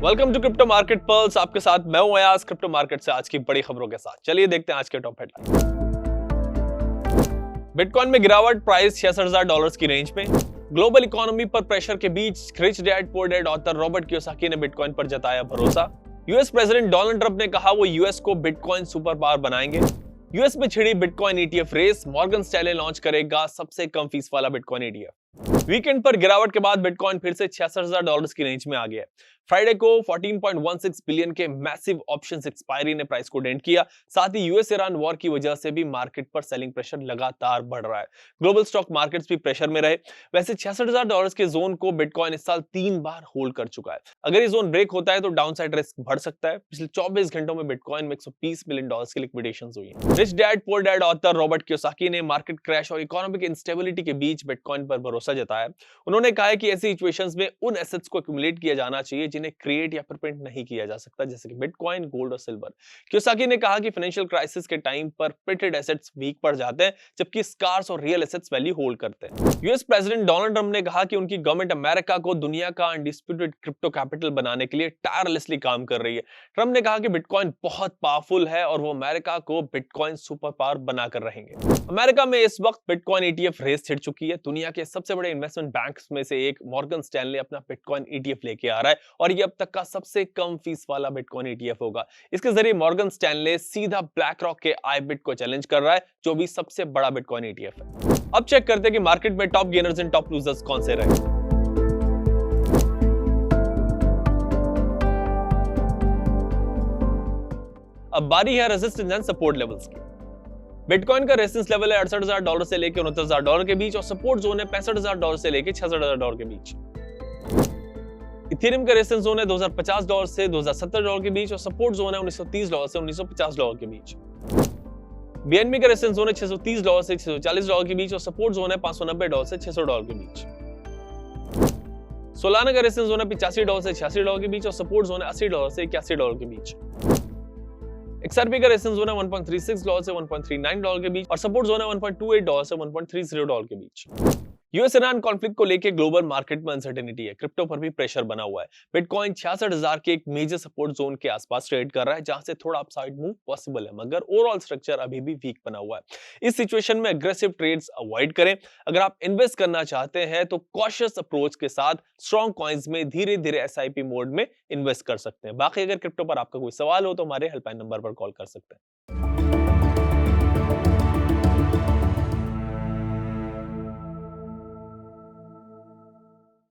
Welcome to crypto market pulse. आपके साथ मैं हूं अयाज, क्रिप्टो मार्केट से आज की बड़ी खबरों के साथ। चलिए देखते हैं आज के टॉप हेडलाइन। बिटकॉइन में गिरावट, प्राइस $66,000 की रेंज में। ग्लोबल इकोनॉमी पर प्रेशर के बीच rich dad poor dad author Robert Kiyosaki ने बिटकॉइन पर जताया भरोसा। यूएस प्रेसिडेंट डोनाल्ड ट्रंप ने कहा वो यूएस को बिटकॉइन सुपर पावर बनाएंगे। यूएस में छिड़ी bitcoin ETF race, Morgan Stanley launch करेगा सबसे कम फीस वाला बिटकॉइन ईटीएफ। वीकेंड पर गिरावट के बाद बिटकॉइन फिर से $66,000 की रेंज में आ गया। फ्राइडे को 14.16 बिलियन के मैसिव ऑप्शंस एक्सपायरी ने प्राइस को डेंट किया। साथ ही यूएस ईरान वॉर की वजह से भी मार्केट पर सेलिंग प्रेशर लगातार बढ़ रहा है। ग्लोबल स्टॉक मार्केट्स भी प्रेशर में रहे। वैसे $66,000 के जोन को बिटकॉइन इस साल 3 बार होल्ड कर चुका है। अगर ये जोन ब्रेक होता है तो डाउनसाइड रिस्क बढ़ सकता है। पिछले 24 घंटों में बिटकॉइन में $120 मिलियन की लिक्विडेशंस हुई हैं। Rich dad poor dad author Robert Kiyosaki ने मार्केट क्रैश और इकोनॉमिक इंस्टेबिलिटी के बीच बिटकॉइन पर भरोसा जताया। उन्होंने कहा है कि ऐसी सिचुएशंस में उन एसेट्स को एक्यूमुलेट किया जाना चाहिए जिन्हें क्रिएट या प्रिंट नहीं किया जा सकता, जैसे कि बिटकॉइन, गोल्ड और सिल्वर। कियोसाकी ने कहा कि फाइनेंशियल क्राइसिस के टाइम पर प्रिंटेड एसेट्स वीक पड़ जाते हैं, जबकि स्कार्स और रियल एसेट्स वैल्यू होल्ड करते हैं। यूएस प्रेसिडेंट डोनाल्ड ट्रंप ने कहा कि उनकी गवर्नमेंट अमेरिका को दुनिया का अनडिस्प्यूटेड क्रिप्टो कैपिटल बनाने के लिए टायरलेसली काम कर रही है। ट्रंप ने कहा कि बिटकॉइन बहुत पावरफुल है और वो अमेरिका को बिटकॉइन सुपर पावर बनाकर रहेंगे। अमेरिका में इस वक्त बिटकॉइन ईटीएफ रेस छिड़ चुकी है। दुनिया के सबसे बड़े इन्वेस्टमेंट बैंक्स में से एक मॉर्गन स्टैनले अपना बिटकॉइन ईटीएफ लेके आ रहा है और ये अब तक का सबसे कम फीस वाला बिटकॉइन ईटीएफ होगा। इसके जरिए मॉर्गन स्टैनले सीधा ब्लैक रॉक के आईबिट को चैलेंज कर रहा है, जो भी सबसे बड़ा बिटकॉइन ईटीएफ है। अब चेक करते हैं कि मार्केट में top gainers and top losers कौन से रहे। अब बारी है रेजिस्टेंस एंड सपोर्ट लेवल्स की। बिटकॉइन का रेजिस्टेंस लेवल है $68,000 से लेकर $69,000 के बीच और सपोर्ट जोन है $65,000 से लेकर $66,000 के बीच। इथेरियम का रेजिस्टेंस जोन है $2,050 से $2,070 के बीच और सपोर्ट जोन है $1,930 से $1,950 के बीच। बीएनबी का रेजिस्टेंस जोन है $630 से $640 के बीच और सपोर्ट जोन है $590 से $600 के बीच। सोलाना का रेजिस्टेंस जोन है $85 से $86 के बीच और सपोर्ट जोन है $80 से $81 के बीच। XRP का रेजिस्टेंस जोन है $1.36 से $1.39 के बीच और सपोर्ट जोन है $1.28 से $1.30 के बीच। यूएस ईरान कॉन्फ्लिक्ट को लेकर ग्लोबल मार्केट में अनसर्टेनिटी है। क्रिप्टो पर भी प्रेशर बना हुआ है। बिटकॉइन 66,000 के एक मेजर सपोर्ट जोन के आसपास ट्रेड कर रहा है, जहां से थोड़ा अपसाइड मूव पॉसिबल है, मगर ओवरऑल स्ट्रक्चर अभी भी वीक बना हुआ है। इस सिचुएशन में एग्रेसिव ट्रेड्स अवॉइड करें। अगर आप इन्वेस्ट करना चाहते हैं तो कॉशियस अप्रोच के साथ स्ट्रॉन्ग कॉइन्स में धीरे धीरे एसआईपी मोड में इन्वेस्ट कर सकते हैं। बाकी अगर क्रिप्टो पर आपका कोई सवाल हो तो हमारे हेल्पलाइन नंबर पर कॉल कर सकते हैं।